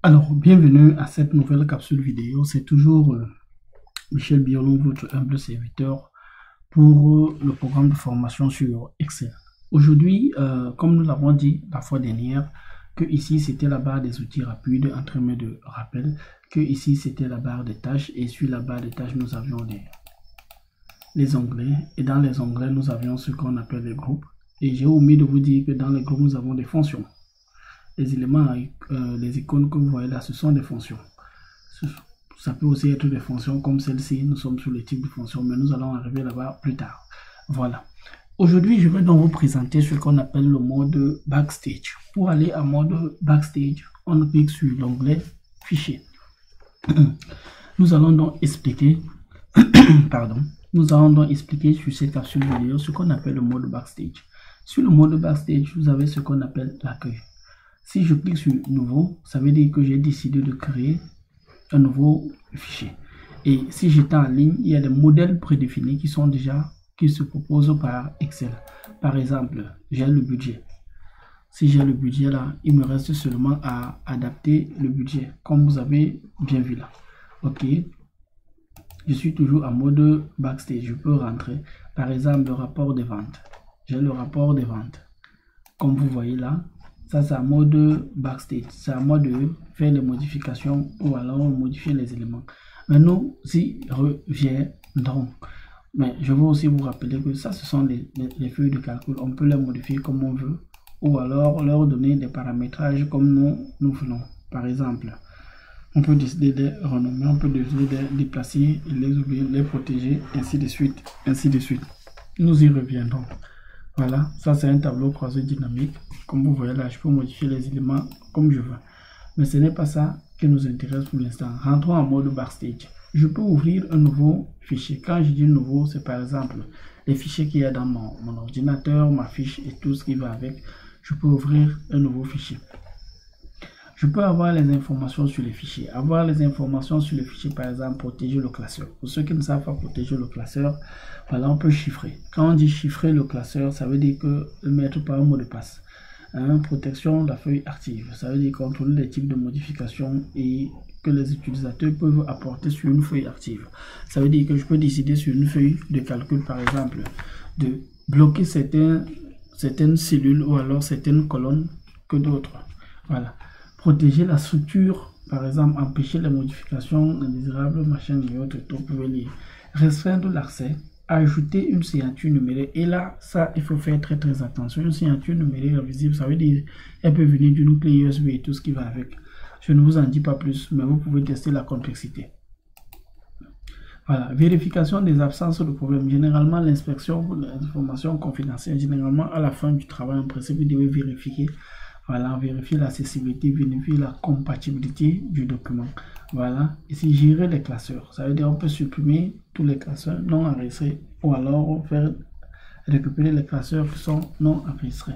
Alors, bienvenue à cette nouvelle capsule vidéo. C'est toujours Michel Biolon, votre humble serviteur pour le programme de formation sur Excel. Aujourd'hui, comme nous l'avons dit la fois dernière, que ici c'était la barre des outils rapides entre guillemets de rappel, que ici c'était la barre des tâches et sur la barre des tâches nous avions les onglets et dans les onglets nous avions ce qu'on appelle les groupes. Et j'ai omis de vous dire que dans les groupes nous avons des fonctions. Les éléments, les icônes que vous voyez là, ce sont des fonctions. Ça peut aussi être des fonctions comme celle-ci. Nous sommes sur le type de fonction, mais nous allons arriver là-bas plus tard. Voilà. Aujourd'hui, je vais donc vous présenter ce qu'on appelle le mode Backstage. Pour aller en mode Backstage, on clique sur l'onglet Fichier. Nous allons donc expliquer, nous allons donc expliquer sur cette capsule vidéo ce qu'on appelle le mode Backstage. Sur le mode Backstage, vous avez ce qu'on appelle l'accueil. Si je clique sur Nouveau, ça veut dire que j'ai décidé de créer un nouveau fichier. Et si j'étais en ligne, il y a des modèles prédéfinis qui se proposent par Excel. Par exemple, j'ai le budget. Si j'ai le budget là, il me reste seulement à adapter le budget, comme vous avez bien vu là. Ok. Je suis toujours en mode Backstage. Je peux rentrer. Par exemple, le rapport des ventes. J'ai le rapport des ventes. Comme vous voyez là. Ça, c'est un mode Backstage. C'est un mode de faire les modifications ou alors modifier les éléments. Mais nous y reviendrons. Mais je veux aussi vous rappeler que ça, ce sont les feuilles de calcul. On peut les modifier comme on veut ou alors leur donner des paramétrages comme nous voulons. Par exemple, on peut décider de les renommer, on peut décider de les déplacer, les oublier, les protéger, ainsi de suite, ainsi de suite. Nous y reviendrons. Voilà, ça c'est un tableau croisé dynamique. Comme vous voyez là, je peux modifier les éléments comme je veux. Mais ce n'est pas ça qui nous intéresse pour l'instant. Rentrons en mode Backstage. Je peux ouvrir un nouveau fichier. Quand je dis nouveau, c'est par exemple les fichiers qu'il y a dans mon ordinateur, ma fiche et tout ce qui va avec. Je peux ouvrir un nouveau fichier. Je peux avoir les informations sur les fichiers. Avoir les informations sur les fichiers, par exemple, protéger le classeur. Pour ceux qui ne savent pas protéger le classeur, voilà, on peut chiffrer. Quand on dit chiffrer le classeur, ça veut dire que le mettre par un mot de passe. Protection de la feuille active. Ça veut dire contrôler les types de modifications et que les utilisateurs peuvent apporter sur une feuille active. Ça veut dire que je peux décider sur une feuille de calcul, par exemple, de bloquer certaines cellules ou alors certaines colonnes que d'autres. Voilà. Protéger la structure, par exemple, empêcher les modifications indésirables, machin et autres, tout pouvez lire. Restreindre l'accès, ajouter une signature numérique. Et là, ça, il faut faire très très attention. Une signature numérique invisible, ça veut dire elle peut venir d'une clé USB et tout ce qui va avec. Je ne vous en dis pas plus, mais vous pouvez tester la complexité. Voilà, vérification des absences de problème. Généralement, l'inspection pour l'information confidentielle, généralement, à la fin du travail, en principe, vous devez vérifier. Voilà, vérifier l'accessibilité, vérifier la compatibilité du document. Voilà, ici, gérer les classeurs. Ça veut dire qu'on peut supprimer tous les classeurs non enregistrés ou alors faire récupérer les classeurs qui sont non enregistrés.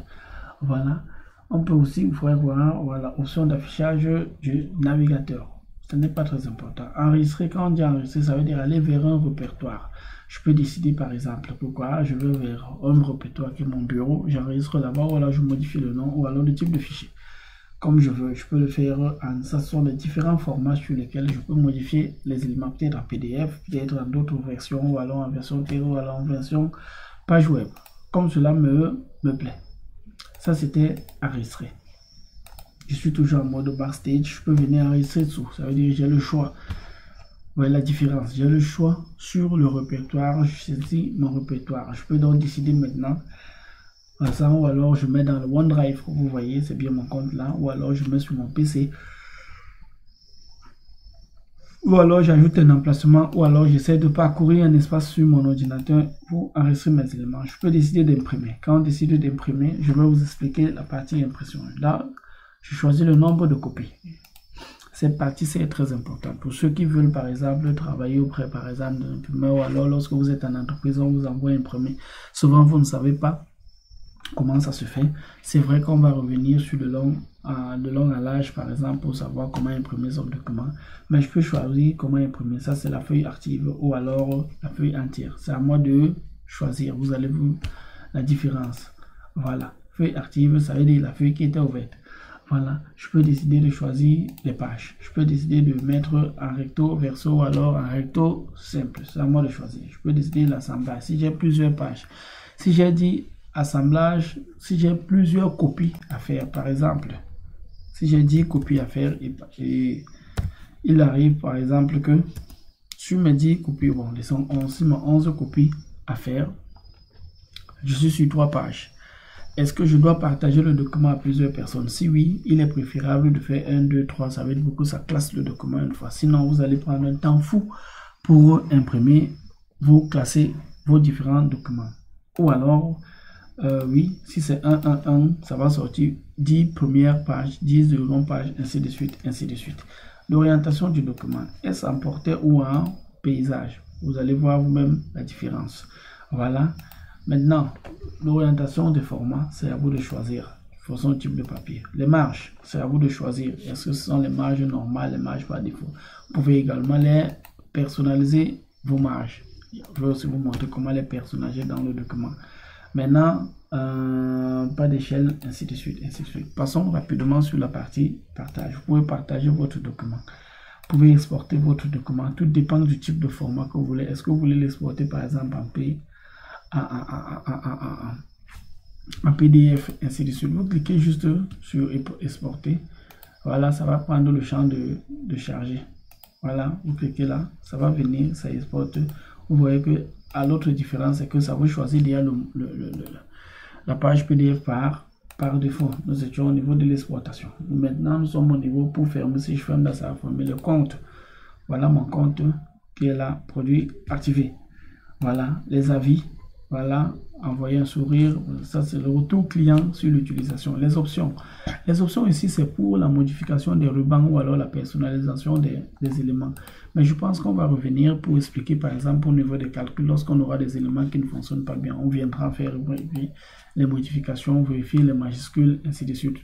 Voilà, on peut aussi voir voilà, option d'affichage du navigateur. Ce n'est pas très important. Enregistrer, quand on dit enregistrer, ça veut dire aller vers un répertoire. Je peux décider par exemple pourquoi je vais vers un répertoire qui est mon bureau, j'enregistre là-bas ou alors je modifie le nom ou alors le type de fichier. Comme je veux, je peux le faire en ça sont les différents formats sur lesquels je peux modifier les éléments, peut-être en PDF, peut-être dans d'autres versions ou alors en version TXT ou alors en version page web. Comme cela me plaît. Ça c'était enregistré. Je suis toujours en mode Backstage, je peux venir enregistrer dessous. Ça veut dire que j'ai le choix. Voilà la différence. J'ai le choix sur le répertoire. Je saisis mon répertoire. Je peux donc décider maintenant. Ça, ou alors je mets dans le OneDrive. Vous voyez, c'est bien mon compte là. Ou alors je mets sur mon PC. Ou alors j'ajoute un emplacement. Ou alors j'essaie de parcourir un espace sur mon ordinateur pour enregistrer mes éléments. Je peux décider d'imprimer. Quand on décide d'imprimer, je vais vous expliquer la partie impression. Là, je choisis le nombre de copies. Cette partie, c'est très important. Pour ceux qui veulent, par exemple, travailler auprès, par exemple, d'un imprimeur, ou alors lorsque vous êtes en entreprise, on vous envoie imprimer. Souvent, vous ne savez pas comment ça se fait. C'est vrai qu'on va revenir sur de long à large, par exemple, pour savoir comment imprimer son document. Mais je peux choisir comment imprimer. Ça, c'est la feuille active ou alors la feuille entière. C'est à moi de choisir. Vous allez voir la différence. Voilà. Feuille active, ça veut dire la feuille qui était ouverte. Voilà, je peux décider de choisir les pages. Je peux décider de mettre en recto, verso, ou alors en recto simple. C'est à moi de choisir. Je peux décider de l'assemblage. Si j'ai plusieurs pages, si j'ai dit assemblage, si j'ai plusieurs copies à faire, par exemple, si j'ai 10 copies à faire et il arrive par exemple que sur mes 10 copies, bon, ils sont 11 copies à faire, je suis sur 3 pages. Est-ce que je dois partager le document à plusieurs personnes? Si oui, il est préférable de faire 1, 2, 3. Ça va être beaucoup, ça classe le document une fois. Sinon, vous allez prendre un temps fou pour imprimer, vous classer vos différents documents. Ou alors, oui, si c'est 1, 1, 1, ça va sortir 10 premières pages, 10 secondes pages, ainsi de suite, ainsi de suite. L'orientation du document, est-ce en portrait ou en paysage? Vous allez voir vous-même la différence. Voilà. Maintenant, l'orientation des formats, c'est à vous de choisir. Façon type de papier. Les marges, c'est à vous de choisir. Est-ce que ce sont les marges normales, les marges par défaut? Vous pouvez également les personnaliser, vos marges. Je vais aussi vous montrer comment les personnaliser dans le document. Maintenant, pas d'échelle, ainsi de suite, ainsi de suite. Passons rapidement sur la partie partage. Vous pouvez partager votre document. Vous pouvez exporter votre document. Tout dépend du type de format que vous voulez. Est-ce que vous voulez l'exporter par exemple en PDF, ainsi de suite. Vous cliquez juste sur exporter. Voilà, ça va prendre le champ de charger. Voilà, vous cliquez là, ça va venir, ça exporte. Vous voyez que à l'autre différence, c'est que ça vous choisit déjà la page PDF par défaut. Nous étions au niveau de l'exportation. Maintenant, nous sommes au niveau pour fermer. Si je ferme là, ça va fermer le compte. Voilà mon compte qui est là, produit activé. Voilà, les avis. Voilà, envoyer un sourire, ça c'est le retour client sur l'utilisation. Les options ici c'est pour la modification des rubans ou alors la personnalisation des éléments. Mais je pense qu'on va revenir pour expliquer par exemple au niveau des calculs, lorsqu'on aura des éléments qui ne fonctionnent pas bien, on viendra faire les modifications, vérifier les majuscules, ainsi de suite.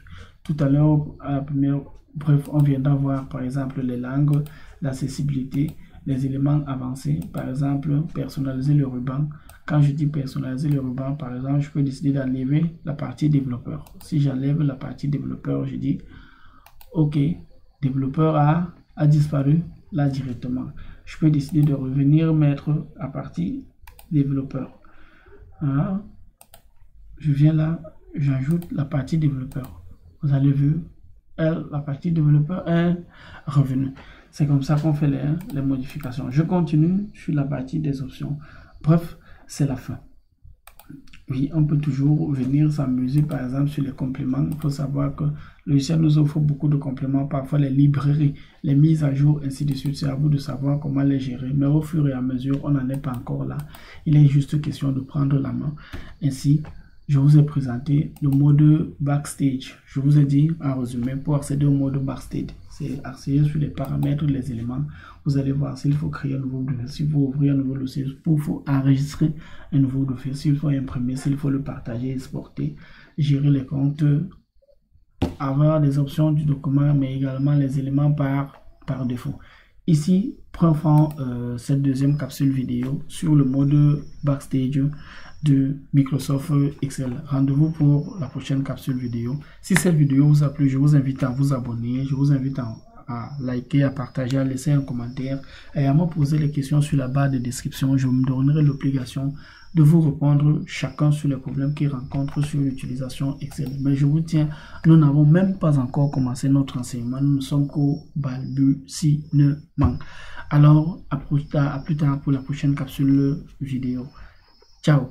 Tout à l'heure, à la première, bref, on viendra voir par exemple les langues, l'accessibilité, les éléments avancés, par exemple personnaliser le ruban. Quand je dis personnaliser le ruban, par exemple, je peux décider d'enlever la partie développeur. Si j'enlève la partie développeur, je dis OK, développeur a disparu là directement. Je peux décider de revenir mettre la partie développeur. Voilà. Je viens là, j'ajoute la partie développeur. Vous avez vu, la partie développeur est revenue. C'est comme ça qu'on fait les modifications. Je continue sur la partie des options. Bref, c'est la fin. Oui, on peut toujours venir s'amuser par exemple sur les compléments. Il faut savoir que le logiciel nous offre beaucoup de compléments, parfois les librairies, les mises à jour, ainsi de suite. C'est à vous de savoir comment les gérer. Mais au fur et à mesure, on n'en est pas encore là. Il est juste question de prendre la main. Ainsi, je vous ai présenté le mode Backstage. Je vous ai dit, en résumé, pour accéder au mode Backstage, c'est accéder sur les paramètres, les éléments. Vous allez voir s'il faut créer un nouveau dossier, s'il faut ouvrir un nouveau dossier, s'il faut enregistrer un nouveau dossier, s'il faut imprimer, s'il faut le partager, exporter, gérer les comptes, avoir des options du document, mais également les éléments par défaut. Ici, prend fin cette deuxième capsule vidéo sur le mode Backstage de Microsoft Excel. Rendez-vous pour la prochaine capsule vidéo. Si cette vidéo vous a plu, je vous invite à vous abonner, je vous invite à liker, à partager, à laisser un commentaire et à me poser les questions sur la barre de description. Je me donnerai l'obligation de vous répondre chacun sur les problèmes qu'ils rencontrent sur l'utilisation Excel. Mais je vous tiens, nous n'avons même pas encore commencé notre enseignement. Nous ne sommes qu'au balbutiement. Alors, à plus tard pour la prochaine capsule vidéo. Ciao.